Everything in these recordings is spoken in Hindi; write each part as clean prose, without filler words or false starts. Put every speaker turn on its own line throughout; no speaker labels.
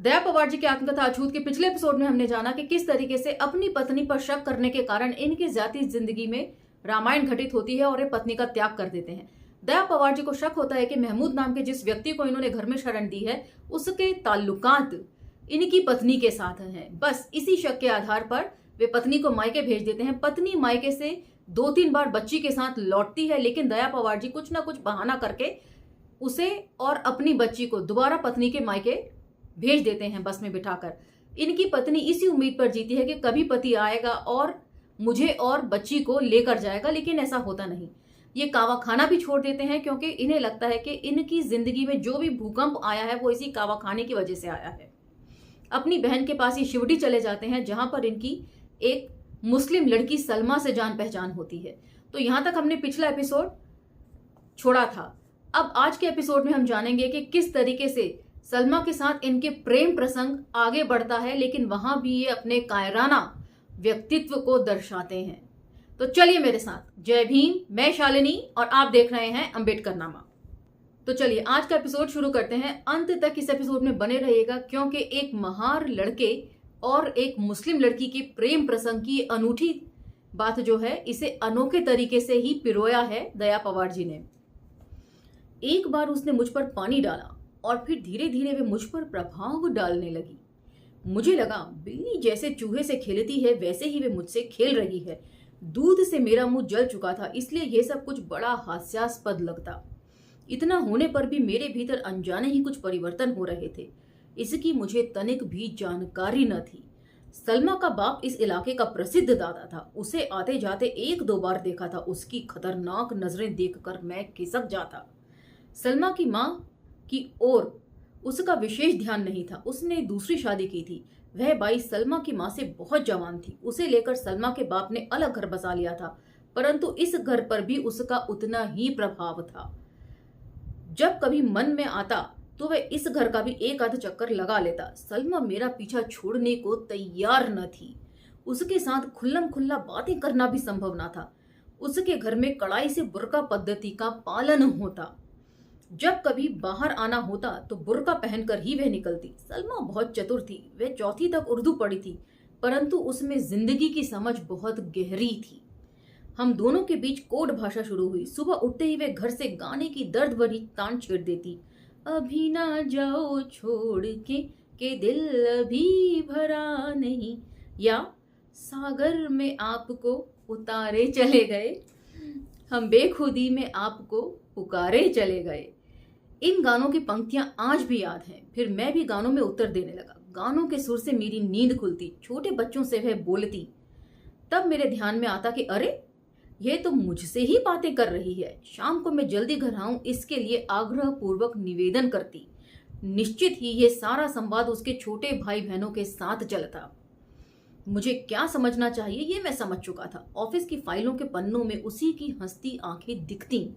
दया पवार जी की आत्मकथा अछूत के पिछले एपिसोड में हमने जाना कि किस तरीके से अपनी पत्नी पर शक करने के कारण इनकी जाती जिंदगी में रामायण घटित होती है और ये पत्नी का त्याग कर देते हैं। दया पवार जी को शक होता है कि महमूद नाम के जिस व्यक्ति को इन्होंने घर में शरण दी है उसके ताल्लुकात इनकी पत्नी के साथ हैं। बस इसी शक के आधार पर वे पत्नी को मायके भेज देते हैं। पत्नी मायके से 2-3 बार बच्ची के साथ लौटती है, लेकिन दया पवार जी कुछ ना कुछ बहाना करके उसे और अपनी बच्ची को दोबारा पत्नी के मायके भेज देते हैं बस में बिठाकर। इनकी पत्नी इसी उम्मीद पर जीती है कि कभी पति आएगा और मुझे और बच्ची को लेकर जाएगा, लेकिन ऐसा होता नहीं। ये कावा खाना भी छोड़ देते हैं क्योंकि इन्हें लगता है कि इनकी जिंदगी में जो भी भूकंप आया है वो इसी कावा खाने की वजह से आया है। अपनी बहन के पास ही शिवडी चले जाते हैं जहां पर इनकी एक मुस्लिम लड़की सलमा से जान पहचान होती है। तो यहां तक हमने पिछला एपिसोड छोड़ा था। अब आज के एपिसोड में हम जानेंगे कि किस तरीके से सलमा के साथ इनके प्रेम प्रसंग आगे बढ़ता है, लेकिन वहां भी ये अपने कायराना व्यक्तित्व को दर्शाते हैं। तो चलिए मेरे साथ। जय भीम, मैं शालिनी और आप देख रहे हैं अंबेडकरनामा। तो चलिए आज का एपिसोड शुरू करते हैं। अंत तक इस एपिसोड में बने रहिएगा क्योंकि एक महार लड़के और एक मुस्लिम लड़की के प्रेम प्रसंग की अनूठी बात जो है इसे अनोखे तरीके से ही पिरोया है दया पवार जी ने। एक बार उसने मुझ पर पानी डाला और फिर धीरे धीरे वे मुझ पर प्रभाव डालने लगी। मुझे लगा बिल्ली जैसे चूहे से खेलती है वैसे ही वे मुझसे खेल रही है। दूध से मेरा मुंह जल चुका था, इसलिए यह सब कुछ बड़ा हास्यास्पद लगता। इतना होने पर भी मेरे भीतर अनजाने ही कुछ परिवर्तन हो रहे थे। इसकी मुझे तनिक भी जानकारी न थी। सलमा का बाप इस इलाके का प्रसिद्ध दादा था। उसे आते जाते 1-2 बार देखा था। उसकी खतरनाक नजरें देखकर मैं खिसक जाता। सलमा की माँ की ओर उसका विशेष ध्यान नहीं था। उसने दूसरी शादी की थी। वह बाई सलमा की माँ से बहुत जवान थी। उसे लेकर सलमा के बाप ने अलग घर बसा लिया था, परंतु इस घर पर भी उसका उतना ही प्रभाव था। जब कभी मन में आता तो वह इस घर का भी एक आध चक्कर लगा लेता। सलमा मेरा पीछा छोड़ने को तैयार न थी। उसके साथ खुल्लम खुल्ला बातें करना भी संभव न था। उसके घर में कड़ाई से बुर्का पद्धति का पालन होता। जब कभी बाहर आना होता तो बुर्का पहनकर ही वह निकलती। सलमा बहुत चतुर थी। वह 4वीं तक उर्दू पढ़ी थी, परंतु उसमें जिंदगी की समझ बहुत गहरी थी। हम दोनों के बीच कोड भाषा शुरू हुई। सुबह उठते ही वे घर से गाने की दर्द भरी तान छेड़ देती। अभी ना जाओ छोड़ के दिल अभी भरा नहीं, या सागर में आपको उतारे चले गए, हम बेखुदी में आपको पुकारे चले गए। इन गानों की पंक्तियां आज भी याद हैं। फिर मैं भी गानों में उत्तर देने लगा। गानों के सुर से मेरी नींद खुलती। छोटे बच्चों से वह बोलती। तब मेरे ध्यान में आता कि अरे ये तो मुझसे ही बातें कर रही है। शाम को मैं जल्दी घर आऊं इसके लिए आग्रह पूर्वक निवेदन करती। निश्चित ही ये सारा संवाद उसके छोटे भाई बहनों के साथ चलता। मुझे क्या समझना चाहिए ये मैं समझ चुका था। ऑफिस की फाइलों के पन्नों में उसी की हंसती आंखें दिखती।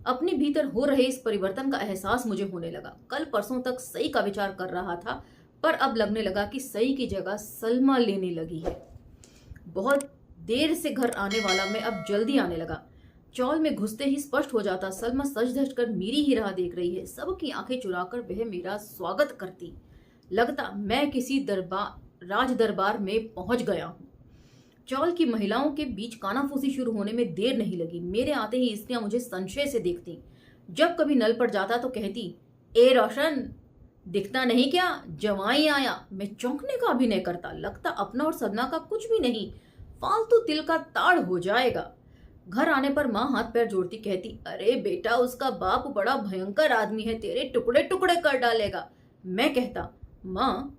अपने भीतर हो रहे इस परिवर्तन का एहसास मुझे होने लगा। कल परसों तक सही का विचार कर रहा था, पर अब लगने लगा कि सही की जगह सलमा लेने लगी है। बहुत देर से घर आने वाला मैं अब जल्दी आने लगा। चौल में घुसते ही स्पष्ट हो जाता सलमा सज धज कर मेरी ही राह देख रही है। सबकी आंखें चुराकर वह मेरा स्वागत करती। लगता मैं किसी राज दरबार में पहुंच गया हूं। चौल की महिलाओं के बीच कानाफूसी शुरू होने में देर नहीं लगी। मेरे आते ही स्त्रियां मुझे संशय से देखती। जब कभी नल पर जाता तो कहती, ए रोशन दिखता नहीं क्या, जवाई आया। मैं चौंकने का अभिनय करता। लगता अपना और सदना का कुछ भी नहीं, फालतू तिल का ताड़ हो जाएगा। घर आने पर माँ हाथ पैर जोड़ती कहती, अरे बेटा उसका बाप बड़ा भयंकर आदमी है, तेरे टुकड़े टुकड़े कर डालेगा। मैं कहता, माँ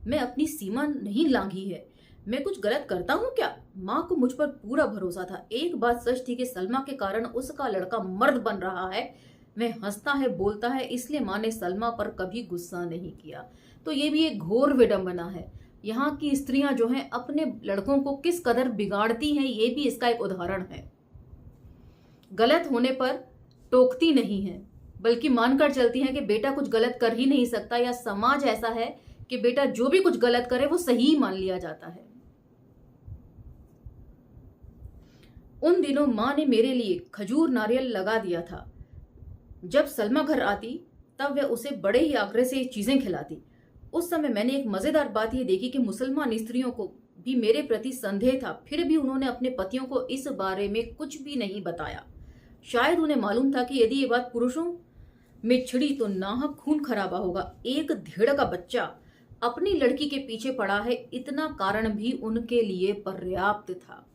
मैं अपनी सीमा नहीं लांघी है, मैं कुछ गलत करता हूँ क्या? माँ को मुझ पर पूरा भरोसा था। एक बात सच थी कि सलमा के कारण उसका लड़का मर्द बन रहा है। वह हंसता है, बोलता है, इसलिए माँ ने सलमा पर कभी गुस्सा नहीं किया। तो ये भी एक घोर विडंबना है। यहाँ की स्त्रियां जो हैं अपने लड़कों को किस कदर बिगाड़ती हैं, ये भी इसका एक उदाहरण है। गलत होने पर टोकती नहीं है, बल्कि मानकर चलती हैं कि बेटा कुछ गलत कर ही नहीं सकता, या समाज ऐसा है कि बेटा जो भी कुछ गलत करे वो सही मान लिया जाता है। उन दिनों माँ ने मेरे लिए खजूर नारियल लगा दिया था। जब सलमा घर आती तब वह उसे बड़े ही आग्रह से चीजें खिलाती। उस समय मैंने एक मजेदार बात ये देखी कि मुसलमान स्त्रियों को भी मेरे प्रति संदेह था, फिर भी उन्होंने अपने पतियों को इस बारे में कुछ भी नहीं बताया। शायद उन्हें मालूम था कि यदि ये बात पुरुषों में छिड़ी तो नाहक खून खराबा होगा। एक धेड़ का बच्चा अपनी लड़की के पीछे पड़ा है, इतना कारण भी उनके लिए पर्याप्त था।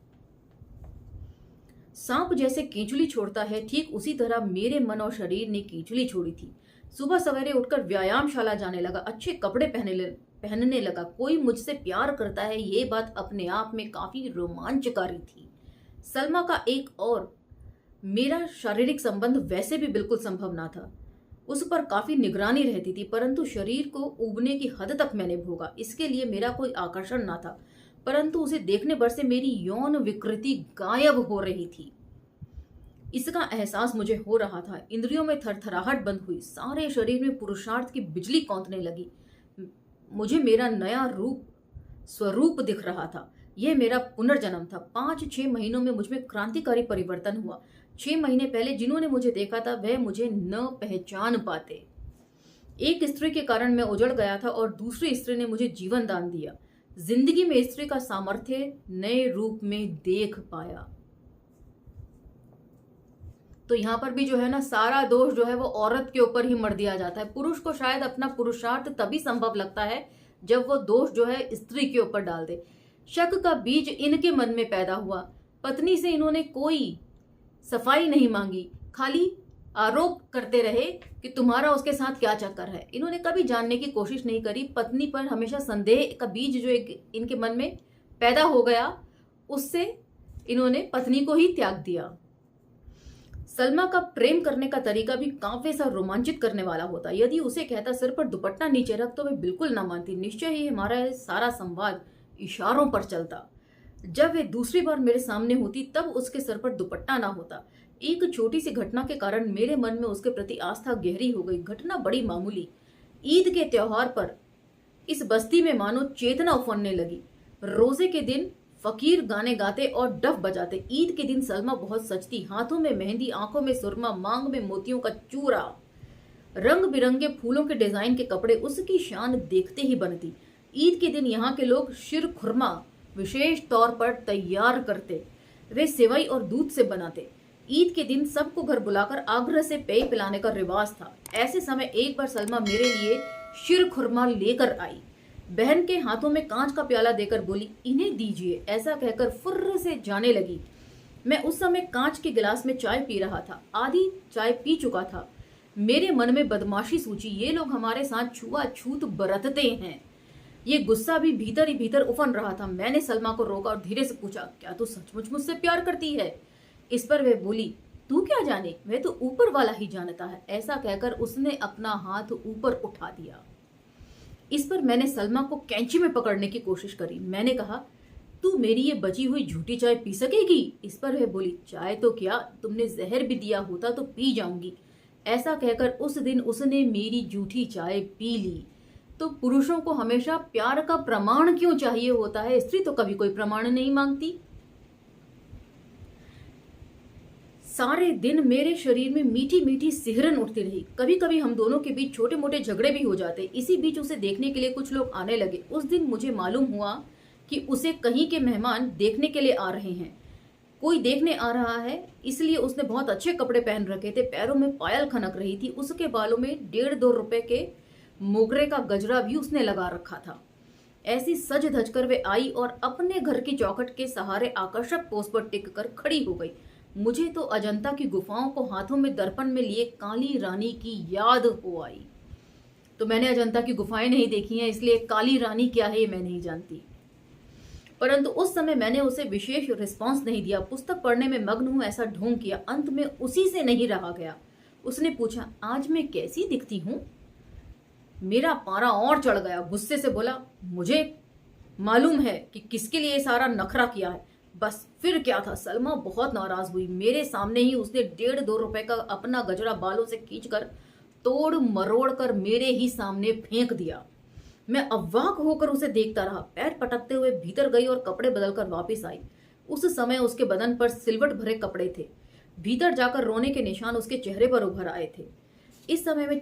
सांप जैसे कीचुली छोड़ता है, ठीक उसी तरह मेरे मन और शरीर ने कीचुली छोड़ी थी। सुबह सवेरे उठकर व्यायामशाला जाने लगा, अच्छे कपड़े पहनने लगा। कोई मुझसे प्यार करता है, ये बात अपने आप में काफी रोमांचकारी थी। सलमा का एक और मेरा शारीरिक संबंध वैसे भी बिल्कुल संभव ना था। उस पर काफी निगरानी रहती थी, परंतु शरीर को उबने की हद तक मैंने भोगा। इसके लिए मेरा कोई आकर्षण ना था, परंतु उसे देखने भर से मेरी यौन विकृति गायब हो रही थी, इसका एहसास मुझे हो रहा था। इंद्रियों में थरथराहट बंद हुई, सारे शरीर में पुरुषार्थ की बिजली कौंधने लगी। मुझे मेरा नया स्वरूप दिख रहा था। यह मेरा पुनर्जन्म था। 5-6 महीनों में मुझमें क्रांतिकारी परिवर्तन हुआ। 6 महीने पहले जिन्होंने मुझे देखा था वह मुझे न पहचान पाते। एक स्त्री के कारण मैं उजड़ गया था और दूसरी स्त्री ने मुझे जीवन दान दिया। जिंदगी में स्त्री का सामर्थ्य नए रूप में देख पाया। तो यहाँ पर भी जो है ना, सारा दोष जो है वो औरत के ऊपर ही मर दिया जाता है। पुरुष को शायद अपना पुरुषार्थ तभी संभव लगता है जब वो दोष जो है स्त्री के ऊपर डाल दे। शक का बीज इनके मन में पैदा हुआ। पत्नी से इन्होंने कोई सफाई नहीं मांगी, खाली आरोप करते रहे कि तुम्हारा उसके साथ क्या चक्कर है। इन्होंने कभी जानने की कोशिश नहीं करी। पत्नी पर हमेशा संदेह का बीज जो इनके मन में पैदा हो गया, उससे इन्होंने पत्नी को ही त्याग दिया। सलमा का प्रेम करने का तरीका भी काफी सा रोमांचित करने वाला होता। यदि उसे कहता सिर पर दुपट्टा नीचे रख, तो वे बिल्कुल ना मानती। निश्चय ही हमारा सारा संवाद इशारों पर चलता। जब वे दूसरी बार मेरे सामने होती तब उसके सर पर दुपट्टा ना होता। एक छोटी सी घटना के कारण मेरे मन में उसके प्रति आस्था गहरी हो गई। घटना बड़ी मामूली। ईद के त्योहार पर इस बस्ती में मानो चेतना उफनने लगी। रोजे के दिन फकीर गाने गाते और डफ बजाते। ईद के दिन सलमा बहुत सजती, हाथों में मेहंदी, आंखों में सुरमा, मांग में मोतियों का चूरा, रंग बिरंगे फूलों के डिजाइन के कपड़े उसकी शान देखते ही बनती। ईद के दिन यहाँ के लोग शिर खुरमा विशेष तौर पर तैयार करते, वे सेवई और दूध से बनाते। ईद के दिन सबको घर बुलाकर आग्रह से पेय पिलाने का रिवाज था। ऐसे समय एक बार सलमा मेरे लिए शिर खुरमा लेकर आई। बहन के हाथों में कांच का प्याला देकर बोली, इन्हें दीजिए। ऐसा कहकर फुर्र से जाने लगी। मैं उस समय कांच के गिलास में चाय पी रहा था। आधी चाय पी चुका था। मेरे मन में बदमाशी सूझी, ये लोग हमारे साथ छुआछूत बरतते हैं। ये गुस्सा भी भीतर ही भीतर उफन रहा था। मैंने सलमा को रोका और धीरे से पूछा, क्या तू सचमुच मुझसे प्यार करती है? इस पर वह बोली, तू क्या जाने, वह तो ऊपर वाला ही जानता है। ऐसा कहकर उसने अपना हाथ ऊपर उठा दिया। इस पर मैंने सलमा को कैंची में पकड़ने की कोशिश करी। मैंने कहा, तू मेरी ये बची हुई झूठी चाय पी सकेगी? इस पर वह बोली, चाय तो क्या, तुमने जहर भी दिया होता तो पी जाऊंगी। ऐसा कहकर उस दिन उसने मेरी झूठी चाय पी ली। तो पुरुषों को हमेशा प्यार का प्रमाण क्यों चाहिए होता है? स्त्री तो कभी कोई प्रमाण नहीं मांगती। सारे दिन मेरे शरीर में मीठी मीठी सिहरन उठती रही। कभी कभी हम दोनों के बीच छोटे मोटे झगड़े भी हो जाते। इसी बीच उसे देखने के लिए कुछ लोग आने लगे। उस दिन मुझे मालूम हुआ कि उसे कहीं के मेहमान देखने के लिए आ रहे हैं। कोई देखने आ रहा है, इसलिए उसने बहुत अच्छे कपड़े पहन रखे थे। पैरों में पायल खनक रही थी। उसके बालों में 1.5-2 रुपए के मोगरे का गजरा भी उसने लगा रखा था। ऐसी सज धज कर वे आई और अपने घर की चौखट के सहारे आकर्षक पोज पर टिक कर खड़ी हो गई। मुझे तो अजंता की गुफाओं को हाथों में दर्पण में लिए काली रानी की याद हो आई। तो मैंने अजंता की गुफाएं नहीं देखी हैं, इसलिए काली रानी क्या है ये मैं नहीं जानती। परंतु उस समय मैंने उसे विशेष रिस्पांस नहीं दिया। पुस्तक पढ़ने में मग्न हूं ऐसा ढोंग किया। अंत में उसी से नहीं रहा गया। उसने पूछा, आज मैं कैसी दिखती हूं? मेरा पारा और चढ़ गया। गुस्से से बोला, मुझे मालूम है कि किसके लिए सारा नखरा किया है। बस फिर क्या था। सलमा बहुत नाराज हुई। मेरे सामने ही उसने 1.5-2 रुपए का अपना गजरा बालों से खींचकर तोड़ मरोड़ कर मेरे ही सामने फेंक दिया। मैं अवाक होकर उसे देखता रहा। पैर पटकते हुए भीतर गई और कपड़े बदलकर वापस आई। उस समय उसके बदन पर सिलवट भरे कपड़े थे। भीतर जाकर रोने के निशान उसके चेहरे पर उभर आए थे। इस समय मैं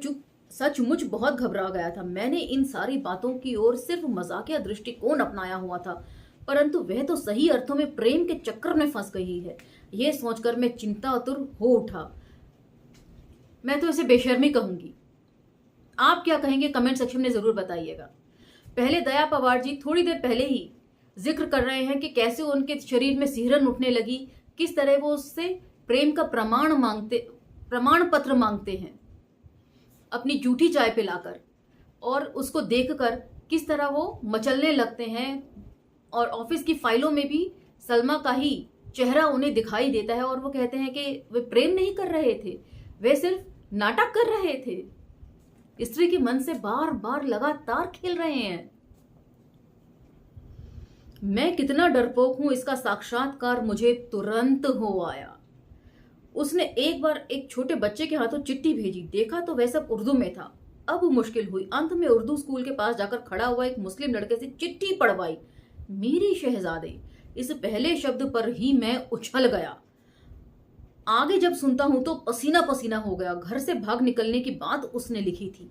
सचमुच बहुत घबरा गया था। मैंने इन सारी बातों की ओर सिर्फ मजाकिया दृष्टिकोण अपनाया हुआ था, परंतु वह तो सही अर्थों में प्रेम के चक्कर में फंस गई है। यह सोचकर मैं चिंतातुर हो उठा। मैं तो इसे बेशर्मी कहूंगी। आप क्या कहेंगे कमेंट सेक्शन में जरूर बताइएगा। पहले दया पवार जी थोड़ी देर पहले ही जिक्र कर रहे हैं कि कैसे उनके शरीर में सिहरन उठने लगी, किस तरह वो उससे प्रेम का प्रमाण पत्र मांगते हैं अपनी जूठी चाय पिलाकर, और उसको देखकर किस तरह वो मचलने लगते हैं, और ऑफिस की फाइलों में भी सलमा का ही चेहरा उन्हें दिखाई देता है और वो कहते हैं कि वे प्रेम नहीं कर रहे थे, वे सिर्फ नाटक कर रहे थे। स्त्री के मन से बार बार लगातार खेल रहे हैं। मैं कितना डरपोक हूं इसका साक्षात्कार मुझे तुरंत हो आया। उसने एक बार एक छोटे बच्चे के हाथों चिट्ठी भेजी, देखा तो वह सब उर्दू में था। अब मुश्किल हुई, अंत में उर्दू स्कूल के पास जाकर खड़ा हुआ एक मुस्लिम लड़के से चिट्ठी पढ़वाई। मेरी शहजादे, इस पहले शब्द पर ही मैं उछल गया। आगे जब सुनता हूं तो पसीना पसीना हो गया। घर से भाग निकलने की बात उसने लिखी थी।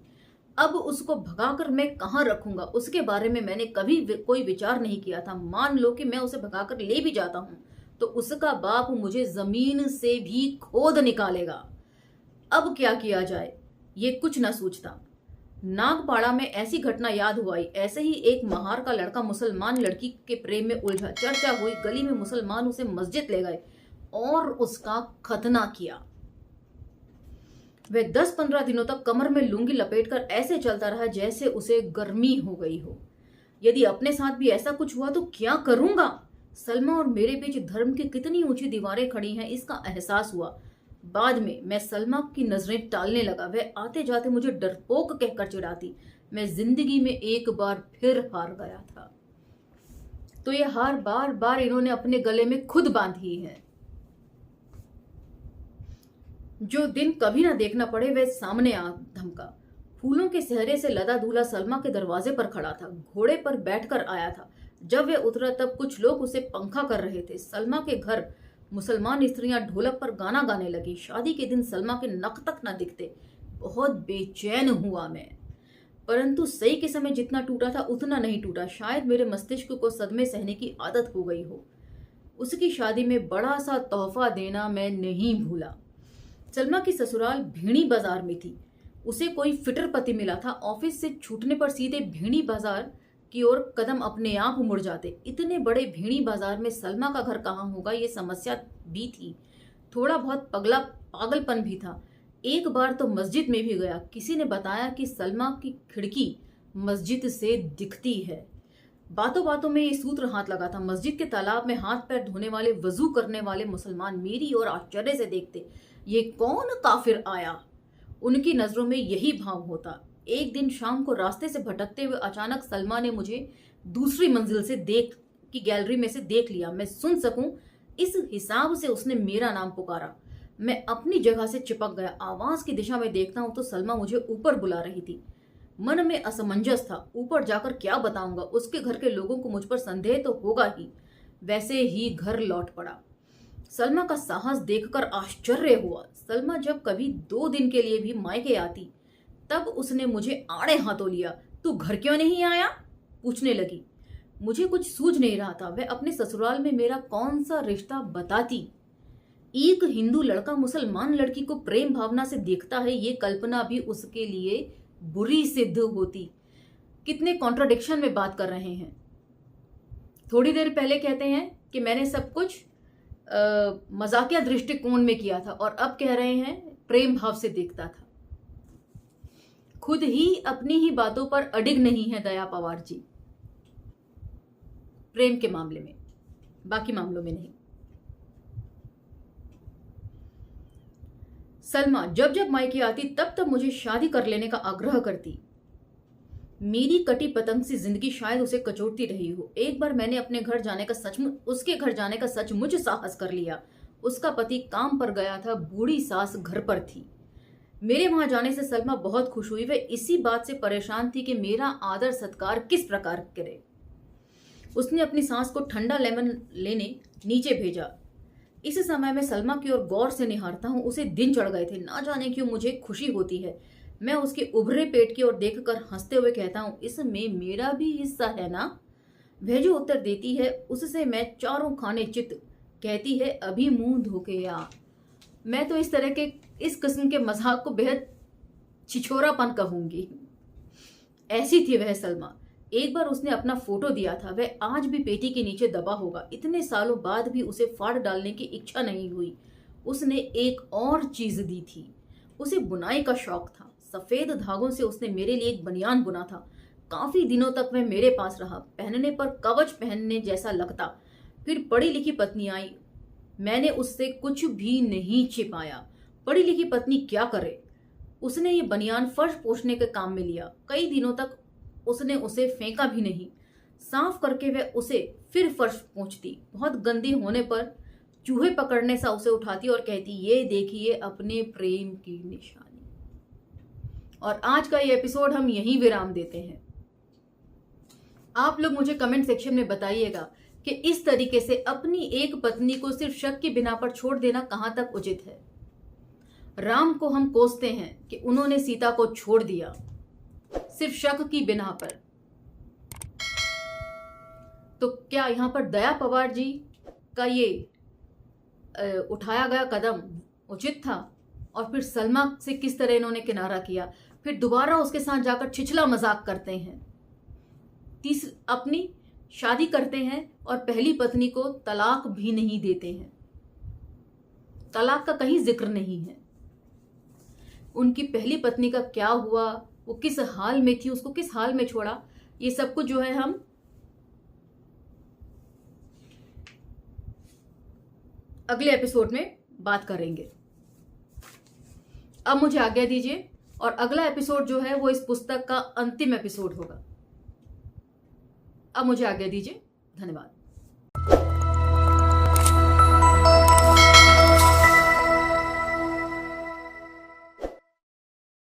अब उसको भगाकर मैं कहां रखूंगा, उसके बारे में मैंने कभी कोई विचार नहीं किया था। मान लो कि मैं उसे भगाकर ले भी जाता हूं तो उसका बाप मुझे जमीन से भी खोद निकालेगा। अब क्या किया जाए ये कुछ न सूझता। नागपाड़ा में ऐसी घटना याद हुई। ऐसे ही एक महार का लड़का मुसलमान लड़की के प्रेम में उलझा। चर्चा हुई, गली में मुसलमान उसे मस्जिद ले गए और उसका खतना किया। वह 10-15 दिनों तक कमर में लुंगी लपेटकर ऐसे चलता रहा जैसे उसे गर्मी हो गई हो। यदि अपने साथ भी ऐसा कुछ हुआ तो क्या करूंगा। सलमा और मेरे बीच धर्म की कितनी ऊंची दीवारें खड़ी हैं इसका एहसास हुआ। बाद में मैं सलमा की नजरें टालने लगा। वह आते जाते मुझे डरपोक कहकर चिढ़ाती। मैं जिंदगी में एक बार फिर हार गया था। तो यह हार बार बार इन्होंने अपने गले में खुद बांधी है। जो दिन कभी ना देखना पड़े वह सामने आ धमका। फूलों के सेहरे से लदा दूल्हा सलमा के दरवाजे पर खड़ा था। घोड़े पर बैठकर आया था। जब वह उतरा तब कुछ लोग उसे पंखा कर रहे थे। सलमा के घर मुसलमान स्त्रियां ढोलक पर गाना गाने लगी। शादी के दिन सलमा के नख तक न दिखते। बहुत बेचैन हुआ मैं, परंतु सही के समय जितना टूटा था उतना नहीं टूटा। शायद मेरे मस्तिष्क को सदमे सहने की आदत हो गई हो। उसकी शादी में बड़ा सा तोहफा देना मैं नहीं भूला। सलमा की ससुराल भीणी बाजार में थी। उसे कोई फिटर पति मिला था। ऑफिस से छूटने पर सीधे भीणी बाजार की ओर कदम अपने आप मुड़ जाते। इतने बड़े भीणी बाजार में सलमा का घर कहाँ होगा ये समस्या भी थी। थोड़ा बहुत पागलपन भी था। एक बार तो मस्जिद में भी गया। किसी ने बताया कि सलमा की खिड़की मस्जिद से दिखती है। बातों बातों में ये सूत्र हाथ लगा था। मस्जिद के तालाब में हाथ पैर धोने वाले, वजू करने वाले मुसलमान मेरी ओर आश्चर्य से देखते। ये कौन काफिर आया, उनकी नजरों में यही भाव होता। एक दिन शाम को रास्ते से भटकते हुए अचानक सलमा ने मुझे दूसरी मंजिल से की गैलरी में से देख लिया। मैं सुन सकूं इस हिसाब से उसने मेरा नाम पुकारा। मैं अपनी जगह से चिपक गया। आवाज की दिशा में देखता हूं तो सलमा मुझे ऊपर बुला रही थी। मन में असमंजस था। ऊपर जाकर क्या बताऊंगा। उसके घर के लोगों को मुझ पर संदेह तो होगा ही। वैसे ही घर लौट पड़ा। सलमा का साहस देखकर आश्चर्य हुआ। सलमा जब कभी 2 दिन के लिए भी मायके आती तब उसने मुझे आड़े हाथों लिया। तू घर क्यों नहीं आया, पूछने लगी। मुझे कुछ सूझ नहीं रहा था। वह अपने ससुराल में मेरा कौन सा रिश्ता बताती। एक हिंदू लड़का मुसलमान लड़की को प्रेम भावना से देखता है, ये कल्पना भी उसके लिए बुरी सिद्ध होती। कितने कॉन्ट्राडिक्शन में बात कर रहे हैं। थोड़ी देर पहले कहते हैं कि मैंने सब कुछ मजाकिया दृष्टिकोण में किया था और अब कह रहे हैं प्रेम भाव से देखता था। खुद ही अपनी ही बातों पर अडिग नहीं है दया पवार जी, प्रेम के मामले में, बाकी मामलों में नहीं। सलमा जब जब मायके आती तब तब मुझे शादी कर लेने का आग्रह करती। मेरी कटी पतंग सी जिंदगी शायद उसे कचोटती रही हो। एक बार मैंने अपने घर जाने का उसके घर जाने का सचमुच साहस कर लिया। उसका पति काम पर गया था, बूढ़ी सास घर पर थी। मेरे वहां जाने से सलमा बहुत खुश हुई। वह इसी बात से परेशान थी कि मेरा आदर सत्कार किस प्रकार करे। उसने अपनी सास को ठंडा लेमन लेने नीचे भेजा। इस समय मैं सलमा की ओर गौर से निहारता हूं। उसे दिन चढ़ गए थे। ना जाने क्यों मुझे खुशी होती है। मैं उसके उभरे पेट की ओर देखकर हंसते हुए कहता हूँ, इसमें मेरा भी हिस्सा है ना? वह जो उत्तर देती है उससे मैं चारों खाने चित कहती है, अभी मुंह धोके आ। मैं तो इस किस्म के मजाक को बेहद छिछोरापन कहूंगी। ऐसी थी वह सलमा। एक बार उसने अपना फोटो दिया था, वह आज भी पेटी के नीचे दबा होगा। इतने सालों बाद भी उसे फाड़ डालने की इच्छा नहीं हुई। उसने एक और चीज दी थी, उसे बुनाई का शौक था। सफेद धागों से उसने मेरे लिए एक बनियान बुना था। काफी दिनों तक वह मेरे पास रहा, पहनने पर कवच पहनने जैसा लगता। फिर पढ़ी लिखी पत्नी आई। मैंने उससे कुछ भी नहीं छिपाया। पढ़ी लिखी पत्नी क्या करे? उसने ये बनियान फर्श पोंछने के काम में लिया। कई दिनों तक उसने उसे फेंका भी नहीं। साफ करके वह उसे फिर फर्श पोंछती। बहुत गंदी होने पर चूहे पकड़ने सा उसे उठाती और कहती, ये देखिए अपने प्रेम की निशानी। और आज का ये एपिसोड हम यहीं विराम देते हैं। आप लोग मुझे कमेंट सेक्शन में बताइएगा कि इस तरीके से अपनी एक पत्नी को सिर्फ शक की बिना पर छोड़ देना कहां तक उचित है। राम को हम कोसते हैं कि उन्होंने सीता को छोड़ दिया सिर्फ शक की बिना पर, तो क्या यहां पर दया पवार जी का ये उठाया गया कदम उचित था? और फिर सलमा से किस तरह इन्होंने किनारा किया, फिर दोबारा उसके साथ जाकर छिछला मजाक करते हैं, अपनी शादी करते हैं और पहली पत्नी को तलाक भी नहीं देते हैं। तलाक का कहीं जिक्र नहीं है। उनकी पहली पत्नी का क्या हुआ, वो किस हाल में थी, उसको किस हाल में छोड़ा, ये सब कुछ जो है हम अगले एपिसोड में बात करेंगे। अब मुझे आज्ञा दीजिए, और अगला एपिसोड जो है वो इस पुस्तक का अंतिम एपिसोड होगा। अब मुझे आज्ञा दीजिए। धन्यवाद।